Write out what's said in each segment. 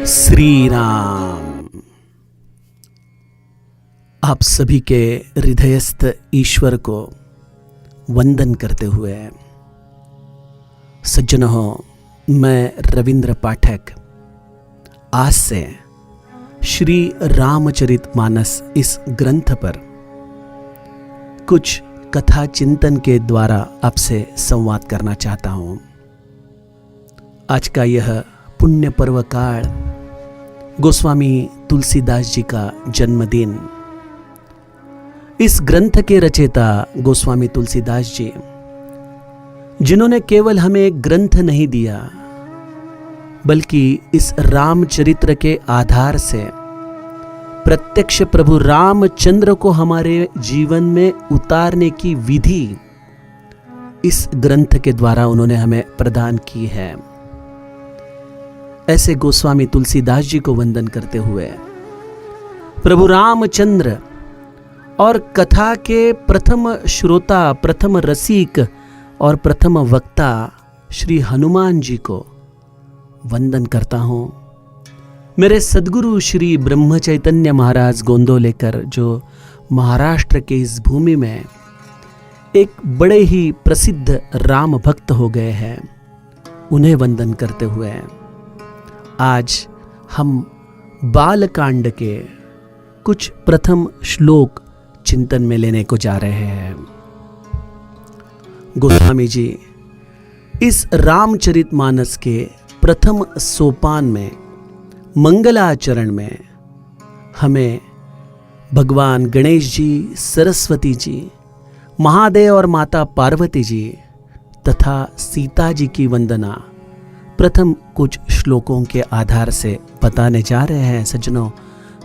श्री राम। आप सभी के हृदयस्थ ईश्वर को वंदन करते हुए सज्जनों हो, मैं रविंद्र पाठक आज से श्री रामचरितमानस इस ग्रंथ पर कुछ कथा चिंतन के द्वारा आपसे संवाद करना चाहता हूं। आज का यह पुण्य पर्व काल गोस्वामी तुलसीदास जी का जन्मदिन। इस ग्रंथ के रचयिता गोस्वामी तुलसीदास जी, जिन्होंने केवल हमें एक ग्रंथ नहीं दिया बल्कि इस रामचरित्र के आधार से प्रत्यक्ष प्रभु रामचंद्र को हमारे जीवन में उतारने की विधि इस ग्रंथ के द्वारा उन्होंने हमें प्रदान की है। ऐसे गोस्वामी तुलसीदास जी को वंदन करते हुए प्रभु रामचंद्र और कथा के प्रथम श्रोता, प्रथम रसिक और प्रथम वक्ता श्री हनुमान जी को वंदन करता हूं। मेरे सद्गुरु श्री ब्रह्म चैतन्य महाराज गोंदोलेकर, जो महाराष्ट्र के इस भूमि में एक बड़े ही प्रसिद्ध राम भक्त हो गए हैं, उन्हें वंदन करते हुए आज हम बालकांड के कुछ प्रथम श्लोक चिंतन में लेने को जा रहे हैं। गोस्वामी जी इस रामचरितमानस के प्रथम सोपान में, मंगलाचरण में, हमें भगवान गणेश जी, सरस्वती जी, महादेव और माता पार्वती जी तथा सीता जी की वंदना प्रथम कुछ श्लोकों के आधार से बताने जा रहे हैं। सज्जनों,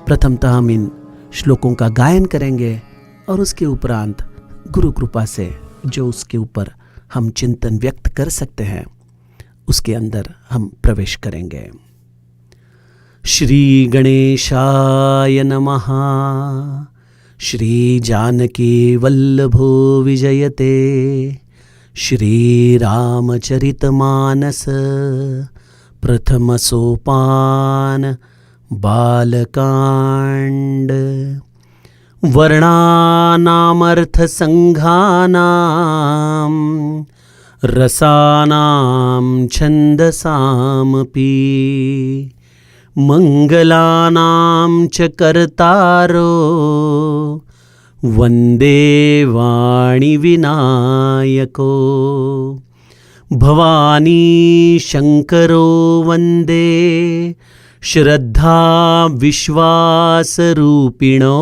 प्रथमतः हम इन श्लोकों का गायन करेंगे और उसके उपरांत गुरु कृपा से जो उसके ऊपर हम चिंतन व्यक्त कर सकते हैं उसके अंदर हम प्रवेश करेंगे। श्री गणेशाय नमः। श्री जानकी वल्लभो विजयते। श्री रामचरितमानस प्रथम सोपान बालकांड। वर्णानामर्थ संघानां रसानां छन्दसामपि मंगलानां च कर्तारो वंदे वाणी विनायको। भवानी शंकरो वंदे श्रद्धा विश्वास रूपिणो।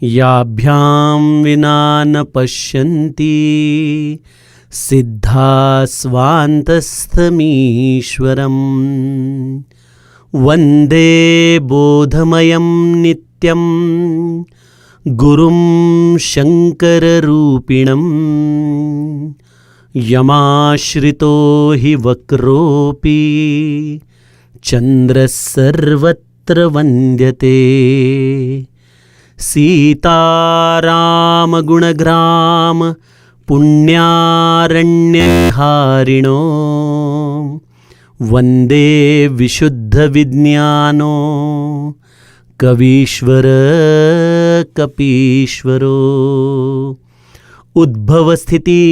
याभ्यां विना न पश्यन्ति सिद्धा स्वान्तस्थमीश्वरम्। वंदे बोधमयं नित्यं गुरुं शंकररूपिणम्। यमाश्रितो हि वक्रोऽपि चन्द्रः सर्वत्र वन्द्यते। सीतारामगुणग्राम पुण्यारण्यहारिणो। वन्दे विशुद्धविज्ञानो कवीश्वर कपीश्वरो। उद्भवस्थिति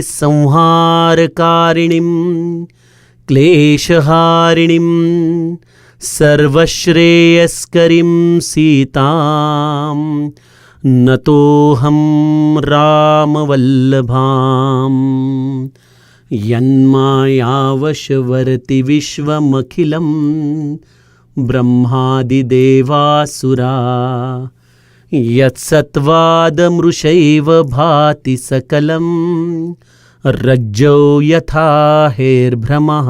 संहारकारिणीं क्लेशहारिणीं सर्वश्रेयस्करीं सीतां नतोऽहं रामवल्लभाम्। यन्मायावशवर्ति विश्वमखिलं ब्रह्मादिदेवासुरा। यत्सत्त्वादमृषैव भाति सकलं रज्जौ यथा हेर्भ्रमः।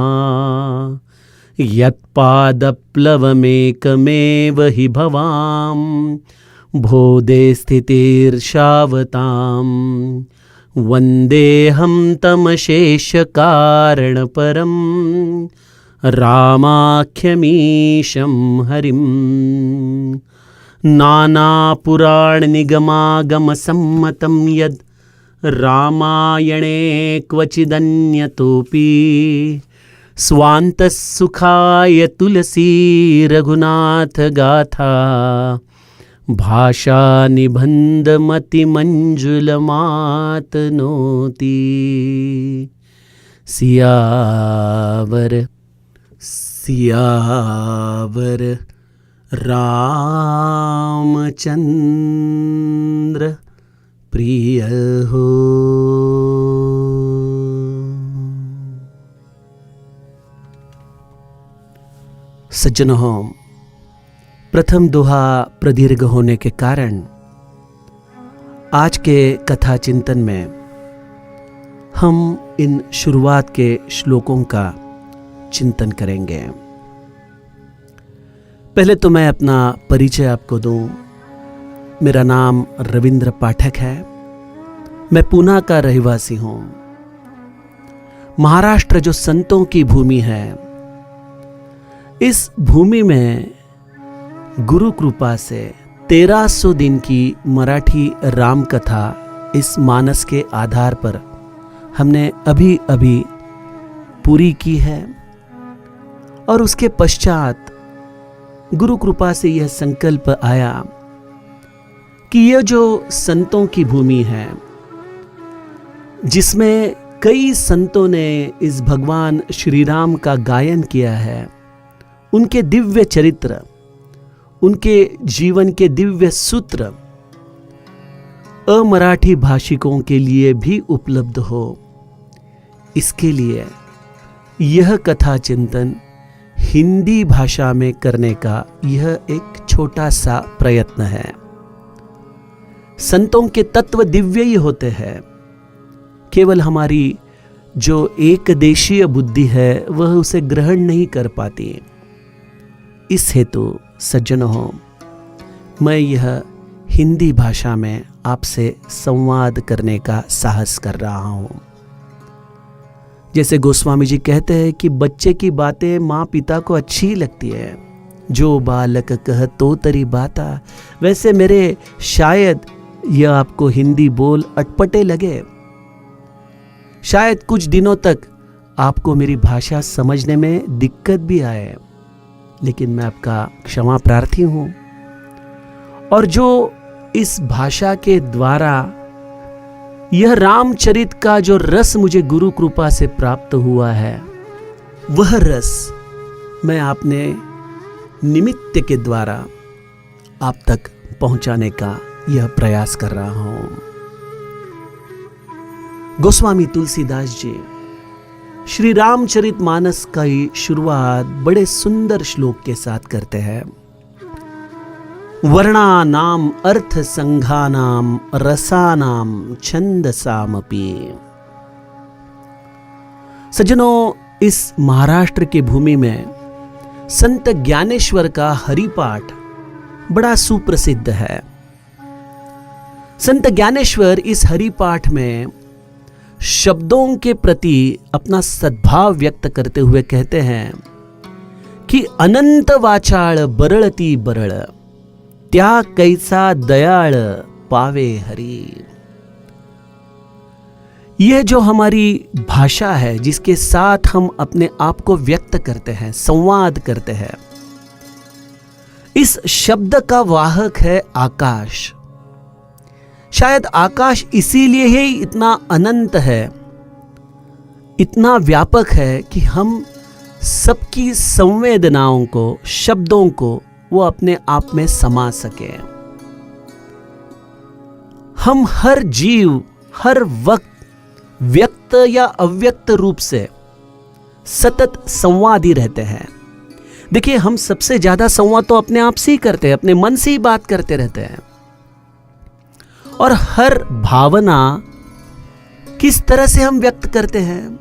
यत्पादप्लवमेकमेव हि भवां भोदे स्थितिर्षावतां। वन्देऽहं तमशेषकारणपरं रामाख्यमीशं हरिम्। नानापुराणनिगमागमसम्मतं यद् रामायणे क्वचिदन्यतोऽपि स्वांत सुखाय तुलसी रघुनाथ गाथा भाषा निबंध मति मंजुल मात नोती सियावर सियावर रामचंद्र प्रिय हो। सज्जनों, प्रथम दोहा प्रदीर्घ होने के कारण आज के कथा चिंतन में हम इन शुरुआत के श्लोकों का चिंतन करेंगे। पहले तो मैं अपना परिचय आपको दूं। मेरा नाम रविंद्र पाठक है। मैं पूना का रहवासी हूं। महाराष्ट्र जो संतों की भूमि है, इस भूमि में गुरु कृपा से 1300 दिन की मराठी राम कथा इस मानस के आधार पर हमने अभी अभी पूरी की है। और उसके पश्चात गुरु कृपा से यह संकल्प आया कि यह जो संतों की भूमि है, जिसमें कई संतों ने इस भगवान श्री राम का गायन किया है, उनके दिव्य चरित्र, उनके जीवन के दिव्य सूत्र अमराठी भाषिकों के लिए भी उपलब्ध हो, इसके लिए यह कथा चिंतन हिंदी भाषा में करने का यह एक छोटा सा प्रयत्न है। संतों के तत्व दिव्य ही होते हैं। केवल हमारी जो एक देशीय बुद्धि है वह उसे ग्रहण नहीं कर पाती। इस हेतु सज्जनों, मैं यह हिंदी भाषा में आपसे संवाद करने का साहस कर रहा हूं। जैसे गोस्वामी जी कहते हैं कि बच्चे की बातें माँ पिता को अच्छी लगती है, जो बालक कह तो तरी बाता, वैसे मेरे शायद यह आपको हिंदी बोल अटपटे लगे। शायद कुछ दिनों तक आपको मेरी भाषा समझने में दिक्कत भी आए, लेकिन मैं आपका क्षमा प्रार्थी हूं। और जो इस भाषा के द्वारा यह रामचरित का जो रस मुझे गुरु कृपा से प्राप्त हुआ है, वह रस मैं आपने निमित्त के द्वारा आप तक पहुंचाने का यह प्रयास कर रहा हूं। गोस्वामी तुलसीदास जी श्री रामचरित मानस का ही शुरुआत बड़े सुंदर श्लोक के साथ करते हैं। वर्णानाम अर्थ संघानाम रसानाम छंदसामपि। सज्जनों, इस महाराष्ट्र की भूमि में संत ज्ञानेश्वर का हरिपाठ बड़ा सुप्रसिद्ध है। संत ज्ञानेश्वर इस हरिपाठ में शब्दों के प्रति अपना सद्भाव व्यक्त करते हुए कहते हैं कि अनंत वाचाळ बरळती बरळ, त्या कैसा दयाळ पावे हरि। यह जो हमारी भाषा है, जिसके साथ हम अपने आप को व्यक्त करते हैं, संवाद करते हैं, इस शब्द का वाहक है आकाश। शायद आकाश इसीलिए ही इतना अनंत है, इतना व्यापक है कि हम सबकी संवेदनाओं को, शब्दों को वो अपने आप में समा सके। हम हर जीव हर वक्त व्यक्त या अव्यक्त रूप से सतत संवादी रहते हैं। देखिए, हम सबसे ज्यादा संवाद तो अपने आप से ही करते हैं, अपने मन से ही बात करते रहते हैं। और हर भावना किस तरह से हम व्यक्त करते हैं,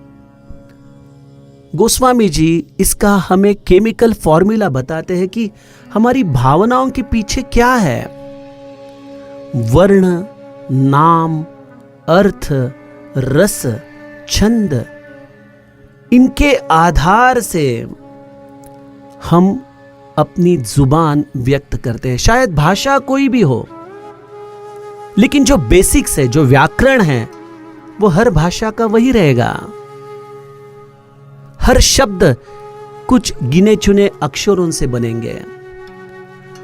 गोस्वामी जी इसका हमें केमिकल फॉर्मूला बताते हैं कि हमारी भावनाओं के पीछे क्या है। वर्ण, नाम, अर्थ, रस, छंद, इनके आधार से हम अपनी जुबान व्यक्त करते हैं। शायद भाषा कोई भी हो, लेकिन जो बेसिक्स है, जो व्याकरण है, वो हर भाषा का वही रहेगा। हर शब्द कुछ गिने चुने अक्षरों से बनेंगे।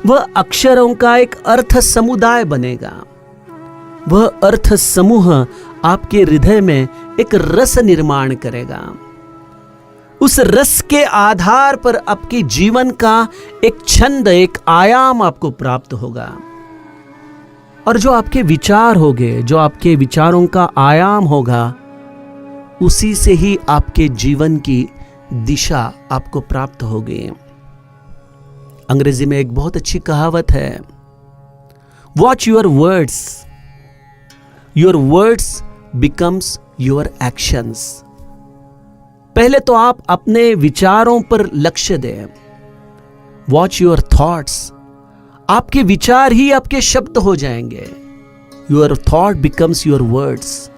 वह अक्षरों का एक अर्थ समुदाय बनेगा। वह अर्थ समूह आपके हृदय में एक रस निर्माण करेगा। उस रस के आधार पर आपके जीवन का एक छंद, एक आयाम आपको प्राप्त होगा। और जो आपके विचार होंगे, जो आपके विचारों का आयाम होगा, उसी से ही आपके जीवन की दिशा आपको प्राप्त होगी। अंग्रेजी में एक बहुत अच्छी कहावत है, watch your words becomes your actions. पहले तो आप अपने विचारों पर लक्ष्य दें। वॉच योर थॉट्स, आपके विचार ही आपके शब्द हो जाएंगे। Your thought becomes your words,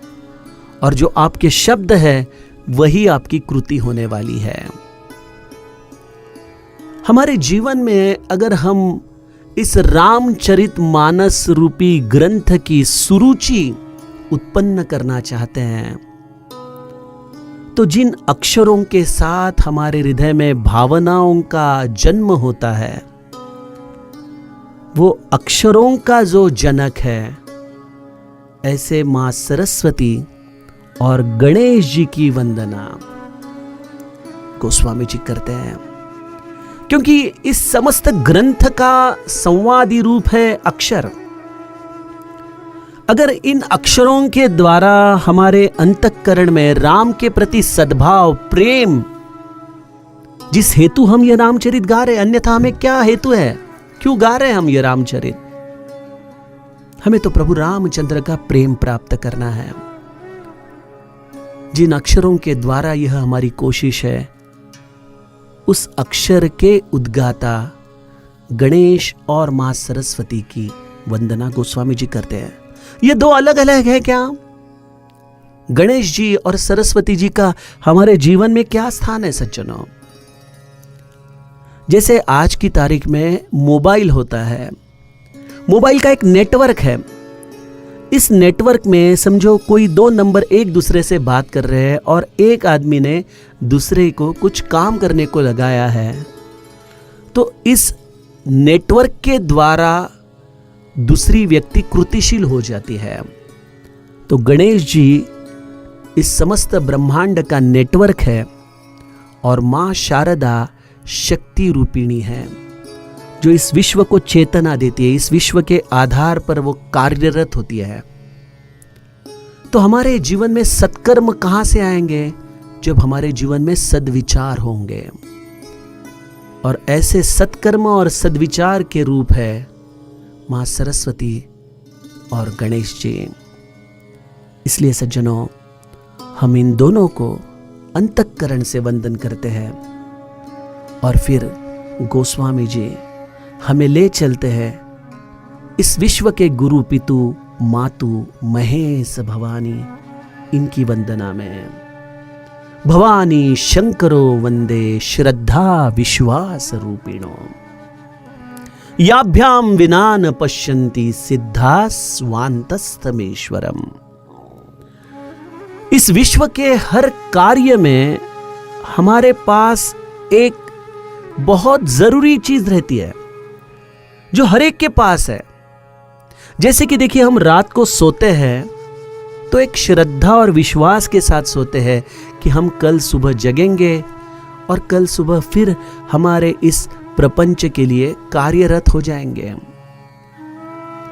और जो आपके शब्द है वही आपकी कृति होने वाली है। हमारे जीवन में अगर हम इस रामचरितमानस रूपी ग्रंथ की सुरुचि उत्पन्न करना चाहते हैं, तो जिन अक्षरों के साथ हमारे हृदय में भावनाओं का जन्म होता है, वो अक्षरों का जो जनक है, ऐसे मां सरस्वती और गणेश जी की वंदना गोस्वामी जी करते हैं। क्योंकि इस समस्त ग्रंथ का संवादी रूप है अक्षर। अगर इन अक्षरों के द्वारा हमारे अंतःकरण में राम के प्रति सद्भाव, प्रेम, जिस हेतु हम ये रामचरित गा रहे, अन्यथा हमें क्या हेतु है, क्यों गा रहे हम ये रामचरित? हमें तो प्रभु रामचंद्र का प्रेम प्राप्त करना है। जिन अक्षरों के द्वारा यह हमारी कोशिश है, उस अक्षर के उद्गाता गणेश और मां सरस्वती की वंदना गोस्वामी जी करते हैं। ये दो अलग अलग है क्या? गणेश जी और सरस्वती जी का हमारे जीवन में क्या स्थान है सज्जनों? जैसे आज की तारीख में मोबाइल होता है, मोबाइल का एक नेटवर्क है। इस नेटवर्क में समझो कोई दो नंबर एक दूसरे से बात कर रहे हैं और एक आदमी ने दूसरे को कुछ काम करने को लगाया है, तो इस नेटवर्क के द्वारा दूसरी व्यक्ति कृतिशील हो जाती है। तो गणेश जी इस समस्त ब्रह्मांड का नेटवर्क है और मां शारदा शक्ति रूपिणी है, जो इस विश्व को चेतना देती है, इस विश्व के आधार पर वो कार्यरत होती है। तो हमारे जीवन में सत्कर्म कहां से आएंगे? जब हमारे जीवन में सद्विचार होंगे। और ऐसे सत्कर्म और सद्विचार के रूप है मां सरस्वती और गणेश जी। इसलिए सज्जनों, हम इन दोनों को अंतःकरण से वंदन करते हैं और फिर गोस्वामी जी हमें ले चलते हैं इस विश्व के गुरु पितु मातु महेश भवानी, इनकी वंदना में। भवानी शंकरो वंदे श्रद्धा विश्वास रूपिणो, याभ्याम विना न पश्यन्ति सिद्धा स्वान्तस्तमेश्वरम। इस विश्व के हर कार्य में हमारे पास एक बहुत जरूरी चीज रहती है जो हर एक के पास है। जैसे कि देखिए, हम रात को सोते हैं तो एक श्रद्धा और विश्वास के साथ सोते हैं कि हम कल सुबह जगेंगे और कल सुबह फिर हमारे इस प्रपंच के लिए कार्यरत हो जाएंगे।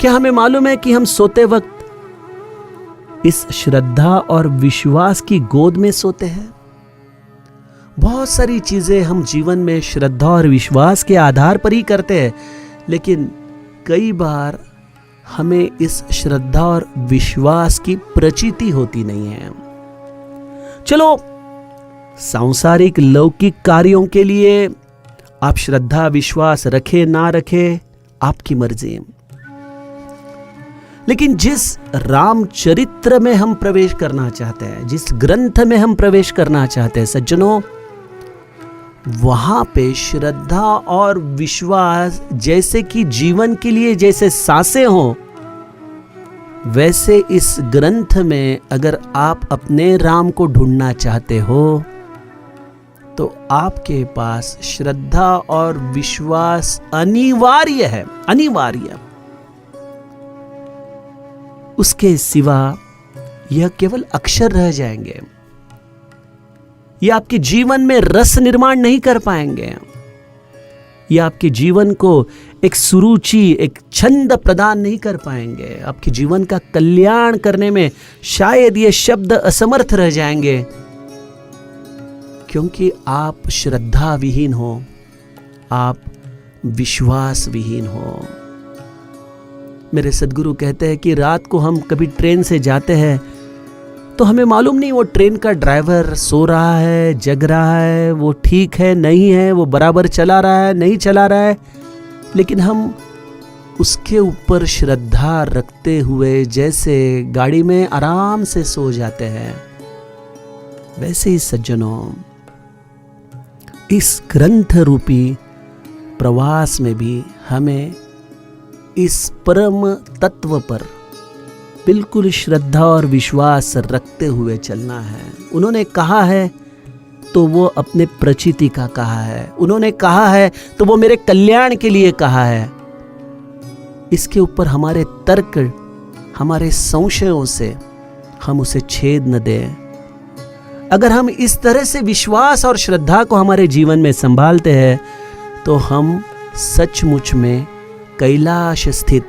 क्या हमें मालूम है कि हम सोते वक्त इस श्रद्धा और विश्वास की गोद में सोते हैं? बहुत सारी चीजें हम जीवन में श्रद्धा और विश्वास के आधार पर ही करते हैं, लेकिन कई बार हमें इस श्रद्धा और विश्वास की प्रचीति होती नहीं है। चलो, सांसारिक लौकिक कार्यों के लिए आप श्रद्धा विश्वास रखे ना रखे, आपकी मर्जी। लेकिन जिस रामचरित्र में हम प्रवेश करना चाहते हैं, जिस ग्रंथ में हम प्रवेश करना चाहते हैं सज्जनों, वहां पे श्रद्धा और विश्वास जैसे कि जीवन के लिए जैसे सांसें हों, वैसे इस ग्रंथ में अगर आप अपने राम को ढूंढना चाहते हो तो आपके पास श्रद्धा और विश्वास अनिवार्य है, अनिवार्य। उसके सिवा यह केवल अक्षर रह जाएंगे, यह आपके जीवन में रस निर्माण नहीं कर पाएंगे, यह आपके जीवन को एक सुरुचि, एक छंद प्रदान नहीं कर पाएंगे, आपके जीवन का कल्याण करने में शायद ये शब्द असमर्थ रह जाएंगे, क्योंकि आप श्रद्धा विहीन हो, आप विश्वास विहीन हो। मेरे सद्गुरु कहते हैं कि रात को हम कभी ट्रेन से जाते हैं तो हमें मालूम नहीं वो ट्रेन का ड्राइवर सो रहा है, जग रहा है, वो ठीक है नहीं है, वो बराबर चला रहा है नहीं चला रहा है, लेकिन हम उसके ऊपर श्रद्धा रखते हुए जैसे गाड़ी में आराम से सो जाते हैं, वैसे ही सज्जनों इस ग्रंथ रूपी प्रवास में भी हमें इस परम तत्व पर बिल्कुल श्रद्धा और विश्वास रखते हुए चलना है। उन्होंने कहा है तो वो अपने प्रचिति का कहा है, उन्होंने कहा है तो वो मेरे कल्याण के लिए कहा है। इसके ऊपर हमारे तर्क, हमारे संशयों से हम उसे छेद न दें। अगर हम इस तरह से विश्वास और श्रद्धा को हमारे जीवन में संभालते हैं तो हम सचमुच में कैलाश स्थित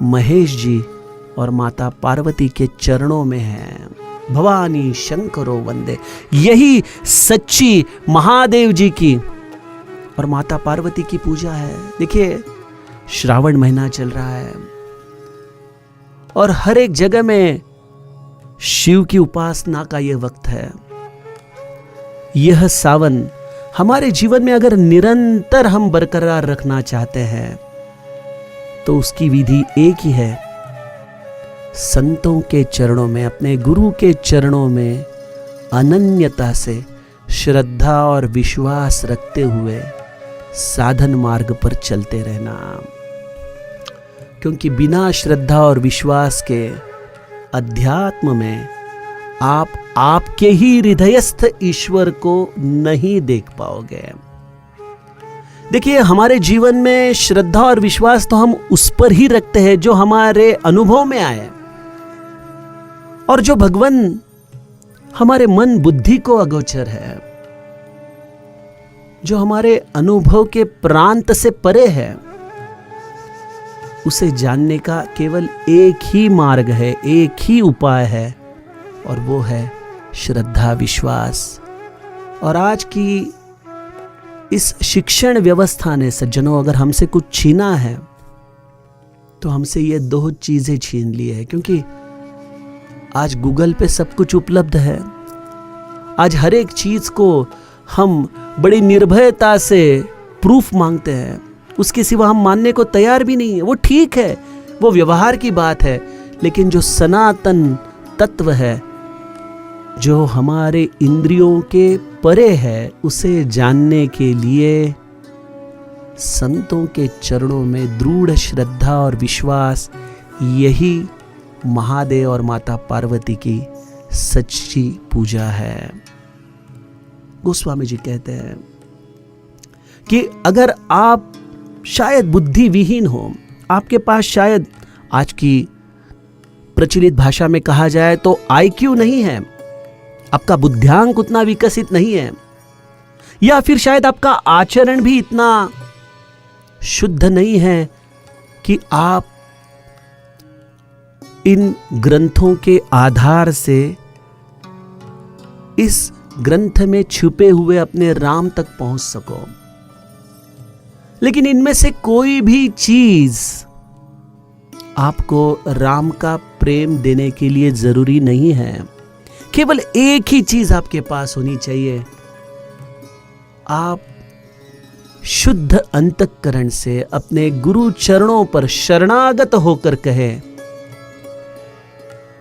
महेश जी और माता पार्वती के चरणों में हैं। भवानी शंकरो वंदे, यही सच्ची महादेव जी की और माता पार्वती की पूजा है। देखिए श्रावण महीना चल रहा है और हर एक जगह में शिव की उपासना का यह वक्त है। यह सावन हमारे जीवन में अगर निरंतर हम बरकरार रखना चाहते हैं तो उसकी विधि एक ही है, संतों के चरणों में, अपने गुरु के चरणों में अनन्यता से श्रद्धा और विश्वास रखते हुए साधन मार्ग पर चलते रहना। क्योंकि बिना श्रद्धा और विश्वास के अध्यात्म में आप आपके ही हृदयस्थ ईश्वर को नहीं देख पाओगे। देखिए हमारे जीवन में श्रद्धा और विश्वास तो हम उस पर ही रखते हैं जो हमारे अनुभव में आए और जो भगवान हमारे मन बुद्धि को अगोचर है, जो हमारे अनुभव के प्रांत से परे है। उसे जानने का केवल एक ही मार्ग है, एक ही उपाय है और वो है श्रद्धा विश्वास। और आज की इस शिक्षण व्यवस्था ने सज्जनों अगर हमसे कुछ छीना है तो हमसे ये दो चीजें छीन ली है। क्योंकि आज गूगल पे सब कुछ उपलब्ध है, आज हर एक चीज को हम बड़ी निर्भयता से प्रूफ मांगते हैं, उसके सिवा हम मानने को तैयार भी नहीं है। वो ठीक है, वो व्यवहार की बात है, लेकिन जो सनातन तत्व है, जो हमारे इंद्रियों के परे है, उसे जानने के लिए संतों के चरणों में दृढ़ श्रद्धा और विश्वास, यही महादेव और माता पार्वती की सच्ची पूजा है। गोस्वामी जी कहते हैं कि अगर आप शायद बुद्धि विहीन हो, आपके पास शायद आज की प्रचलित भाषा में कहा जाए तो आईक्यू नहीं है, आपका बुद्धियांक उतना विकसित नहीं है, या फिर शायद आपका आचरण भी इतना शुद्ध नहीं है कि आप इन ग्रंथों के आधार से इस ग्रंथ में छुपे हुए अपने राम तक पहुंच सको। लेकिन इनमें से कोई भी चीज आपको राम का प्रेम देने के लिए जरूरी नहीं है। केवल एक ही चीज आपके पास होनी चाहिए, आप शुद्ध अंतःकरण से अपने गुरु चरणों पर शरणागत होकर कहें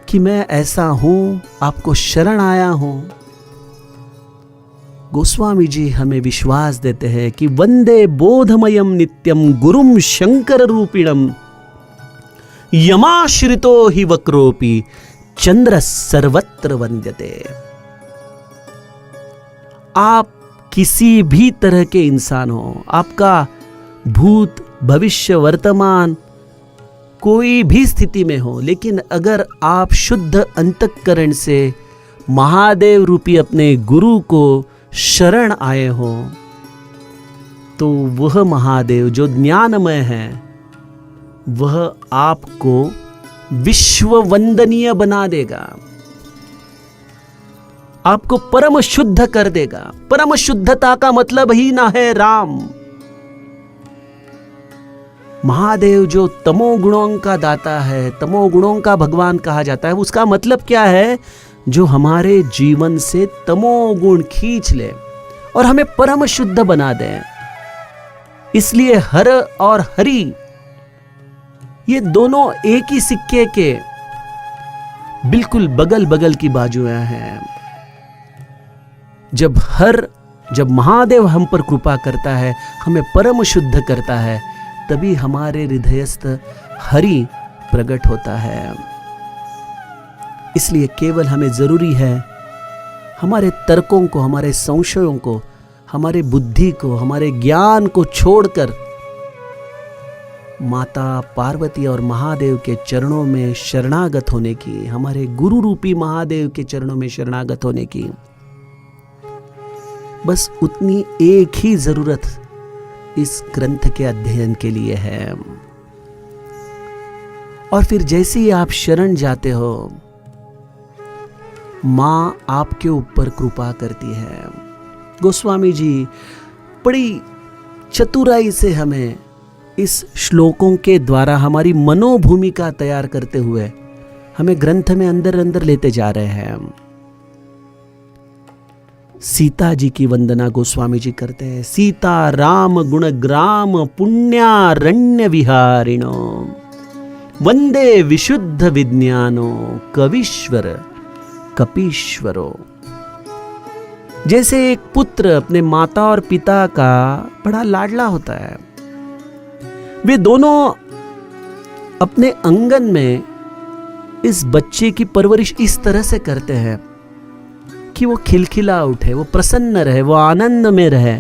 कि मैं ऐसा हूं, आपको शरण आया हूं। गोस्वामी जी हमें विश्वास देते हैं कि वंदे बोधमयम नित्यम गुरुम शंकर रूपिणम यमाश्रितो हि वक्रोपि चंद्र सर्वत्र वंद्यते। आप किसी भी तरह के इंसान हो, आपका भूत भविष्य वर्तमान कोई भी स्थिति में हो, लेकिन अगर आप शुद्ध अंतःकरण से महादेव रूपी अपने गुरु को शरण आए हो, तो वह महादेव जो ज्ञानमय है वह आपको विश्व वंदनीय बना देगा, आपको परम शुद्ध कर देगा। परम शुद्धता का मतलब ही ना है राम। महादेव जो तमोगुणों का दाता है, तमोगुणों का भगवान कहा जाता है, उसका मतलब क्या है? जो हमारे जीवन से तमोगुण खींच ले और हमें परम शुद्ध बना दे। इसलिए हर और हरि ये दोनों एक ही सिक्के के बिल्कुल बगल बगल की बाजुएं हैं। जब महादेव हम पर कृपा करता है, हमें परम शुद्ध करता है, तभी हमारे हृदयस्थ हरि प्रकट होता है। इसलिए केवल हमें जरूरी है हमारे तर्कों को, हमारे संशयों को, हमारे बुद्धि को, हमारे ज्ञान को छोड़कर माता पार्वती और महादेव के चरणों में शरणागत होने की, हमारे गुरु रूपी महादेव के चरणों में शरणागत होने की। बस उतनी एक ही जरूरत इस ग्रंथ के अध्ययन के लिए है। और फिर जैसे ही आप शरण जाते हो, मां आपके ऊपर कृपा करती है। गोस्वामी जी बड़ी चतुराई से हमें इस श्लोकों के द्वारा हमारी मनोभूमिका तैयार करते हुए हमें ग्रंथ में अंदर अंदर लेते जा रहे हैं। सीता जी की वंदना गोस्वामी जी करते हैं। सीता राम गुण ग्राम पुण्यारण्य विहारिणो वंदे विशुद्ध विज्ञानो कवीश्वर कपीश्वरो। जैसे एक पुत्र अपने माता और पिता का बड़ा लाडला होता है, वे दोनों अपने आंगन में इस बच्चे की परवरिश इस तरह से करते हैं कि वो खिलखिला उठे, वो प्रसन्न रहे, वो आनंद में रहे,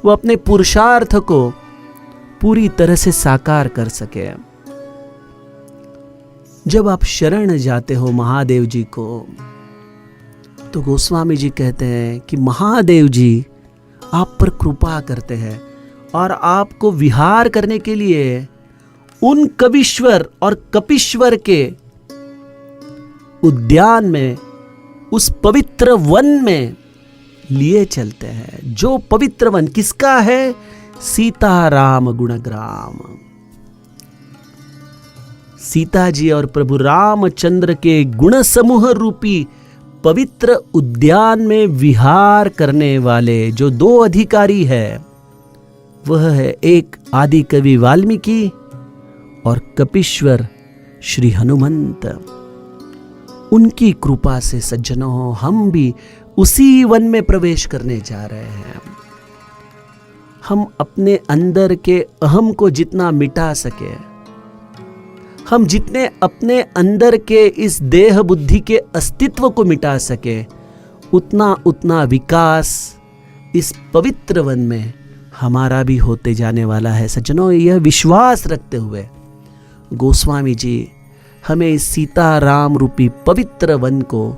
वो अपने पुरुषार्थ को पूरी तरह से साकार कर सके। जब आप शरण जाते हो महादेव जी को, तो गोस्वामी जी कहते हैं कि महादेव जी आप पर कृपा करते हैं और आपको विहार करने के लिए उन कवीश्वर और कपीश्वर के उद्यान में, उस पवित्र वन में लिए चलते हैं। जो पवित्र वन किसका है? सीता राम गुणग्राम। सीता जी और प्रभु रामचंद्र के गुण समूह रूपी पवित्र उद्यान में विहार करने वाले जो दो अधिकारी है, वह है एक आदि कवि वाल्मीकि और कपीश्वर श्री हनुमंत। उनकी कृपा से सज्जनों हम भी उसी वन में प्रवेश करने जा रहे हैं। हम अपने अंदर के अहम को जितना मिटा सके, हम जितने अपने अंदर के इस देह बुद्धि के अस्तित्व को मिटा सके, उतना उतना विकास इस पवित्र वन में हमारा भी होते जाने वाला है। सज्जनों, यह विश्वास रखते हुए गोस्वामी जी हमें इस सीता राम रूपी पवित्र वन को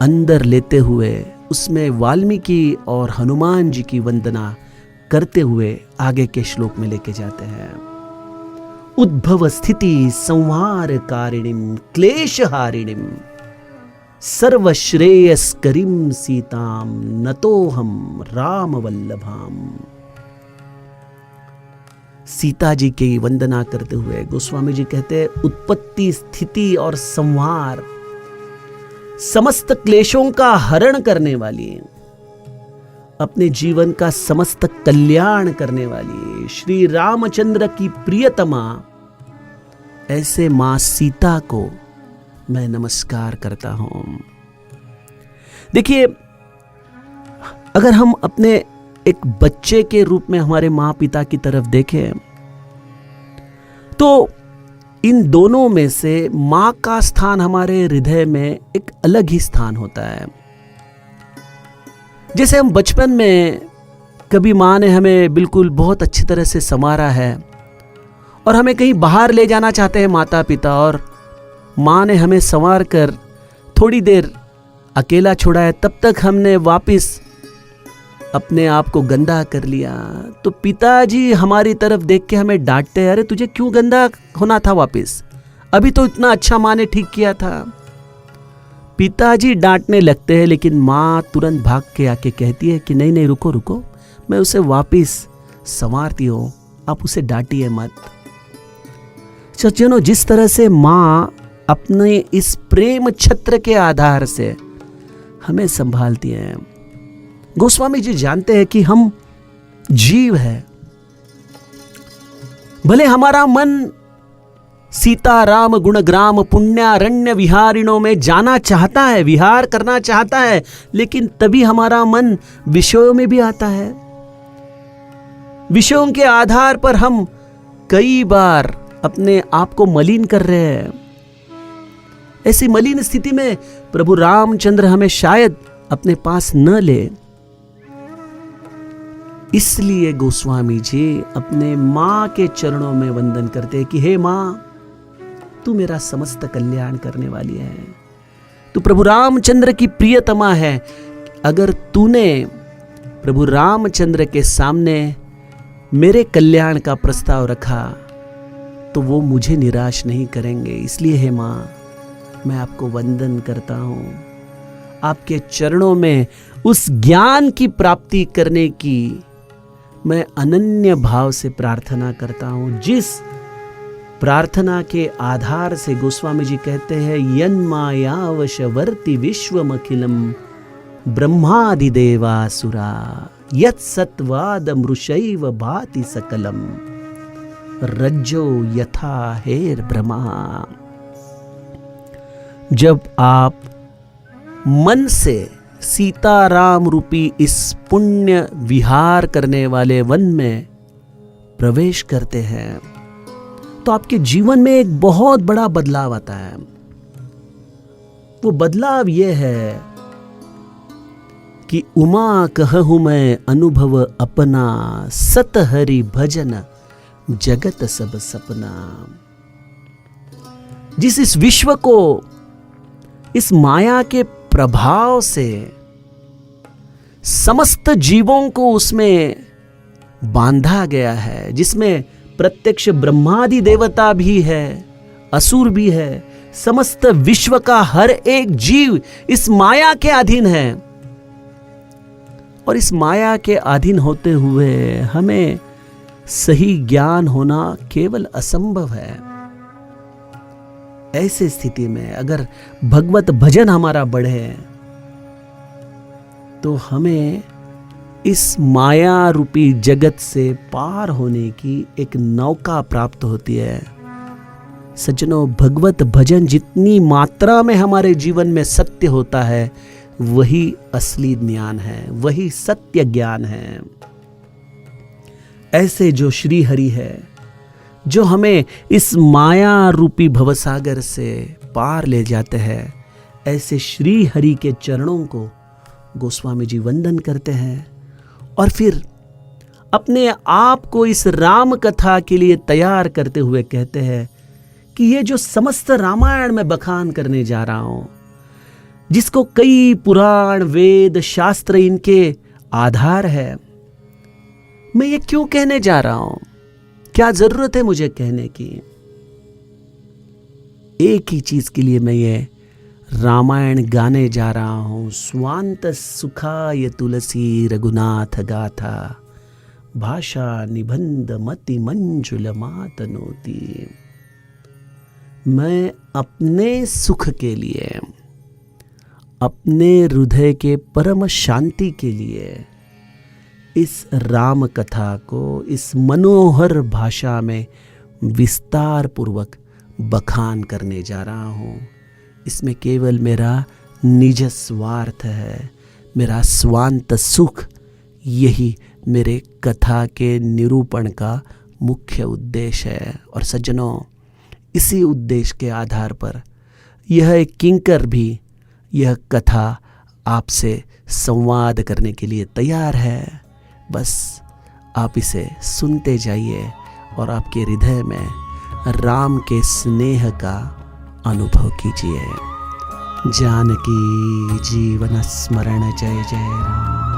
अंदर लेते हुए उसमें वाल्मीकि और हनुमान जी की वंदना करते हुए आगे के श्लोक में लेके जाते हैं। उद्भव स्थिति संहार कारिणीम क्लेशहारिणीम सर्वश्रेयस्करीम सीताम नतोहम राम वल्लभाम। सीता जी की वंदना करते हुए गोस्वामी जी कहते हैं, उत्पत्ति स्थिति और संहार, समस्त क्लेशों का हरण करने वाली, अपने जीवन का समस्त कल्याण करने वाली श्री रामचंद्र की प्रियतमा, ऐसे मां सीता को मैं नमस्कार करता हूं। देखिए, अगर हम अपने एक बच्चे के रूप में हमारे मां पिता की तरफ देखें, तो इन दोनों में से मां का स्थान हमारे हृदय में एक अलग ही स्थान होता है। जैसे हम बचपन में कभी माँ ने हमें बिल्कुल बहुत अच्छी तरह से संवारा है और हमें कहीं बाहर ले जाना चाहते हैं माता पिता, और माँ ने हमें संवार कर थोड़ी देर अकेला छोड़ा है, तब तक हमने वापस अपने आप को गंदा कर लिया, तो पिताजी हमारी तरफ देख के हमें डांटते हैं, अरे तुझे क्यों गंदा होना था वापस, अभी तो इतना अच्छा माँ ने ठीक किया था। पिताजी डांटने लगते हैं, लेकिन माँ तुरंत भाग के आके कहती है कि नहीं नहीं रुको रुको, मैं उसे वापस संवारती हूँ, आप उसे डांटिए मत। सज्जनों, जिस तरह से माँ अपने इस प्रेम छत्र के आधार से हमें संभालती हैं, गोस्वामी जी जानते हैं कि हम जीव हैं। भले हमारा मन सीता राम गुणग्राम पुण्यारण्य विहारिणों में जाना चाहता है, विहार करना चाहता है, लेकिन तभी हमारा मन विषयों में भी आता है। विषयों के आधार पर हम कई बार अपने आप को मलिन कर रहे हैं। ऐसी मलिन स्थिति में प्रभु रामचंद्र हमें शायद अपने पास न ले, इसलिए गोस्वामी जी अपने माँ के चरणों में वंदन करते हैं कि हे माँ, तू मेरा समस्त कल्याण करने वाली है, तू प्रभु रामचंद्र की प्रियतमा है। अगर तूने प्रभु रामचंद्र के सामने मेरे कल्याण का प्रस्ताव रखा तो वो मुझे निराश नहीं करेंगे। इसलिए हे माँ, मैं आपको वंदन करता हूँ, आपके चरणों में उस ज्ञान की प्राप्ति करने की मैं अनन्य भाव से प्रार्थना करता हूँ, जिस प्रार्थना के आधार से गोस्वामी जी कहते हैं यन्मायावशवर्ति विश्वमखिलम ब्रह्मादिदेवासुरा यत्सत्वाद मृषैव भाति सकलम रज्जो यथा हेर ब्रह्मा। जब आप मन से सीताराम रूपी इस पुण्य विहार करने वाले वन में प्रवेश करते हैं तो आपके जीवन में एक बहुत बड़ा बदलाव आता है। वो बदलाव यह है कि उमा कहूँ मैं अनुभव अपना, सत हरि भजन जगत सब सपना। जिस इस विश्व को इस माया के प्रभाव से समस्त जीवों को उसमें बांधा गया है, जिसमें प्रत्यक्ष ब्रह्मादि देवता भी है, असुर भी है, समस्त विश्व का हर एक जीव इस माया के अधीन है। और इस माया के अधीन होते हुए हमें सही ज्ञान होना केवल असंभव है। ऐसी स्थिति में अगर भगवत भजन हमारा बढ़े तो हमें इस माया रूपी जगत से पार होने की एक नौका प्राप्त होती है। सज्जनों, भगवत भजन जितनी मात्रा में हमारे जीवन में सत्य होता है, वही असली ज्ञान है, वही सत्य ज्ञान है। ऐसे जो श्री हरि है, जो हमें इस माया रूपी भवसागर से पार ले जाते हैं, ऐसे श्री हरि के चरणों को गोस्वामी जी वंदन करते हैं और फिर अपने आप को इस राम कथा के लिए तैयार करते हुए कहते हैं कि ये जो समस्त रामायण में बखान करने जा रहा हूं, जिसको कई पुराण वेद शास्त्र इनके आधार है, मैं ये क्यों कहने जा रहा हूं? क्या जरूरत है मुझे कहने की? एक ही चीज के लिए मैं ये रामायण गाने जा रहा हूं। स्वांत सुखाय तुलसी रघुनाथ गाथा, भाषा निबंध मति मंजुल मातनोती। मैं अपने सुख के लिए, अपने हृदय के परम शांति के लिए इस राम कथा को इस मनोहर भाषा में विस्तार पूर्वक बखान करने जा रहा हूं। इसमें केवल मेरा निज स्वार्थ है, मेरा स्वांत सुख, यही मेरे कथा के निरूपण का मुख्य उद्देश्य है। और सज्जनों, इसी उद्देश्य के आधार पर यह एक किंकर भी यह कथा आपसे संवाद करने के लिए तैयार है। बस आप इसे सुनते जाइए और आपके हृदय में राम के स्नेह का अनुभव कीजिए। जानकी जीवन स्मरण जय जय राम।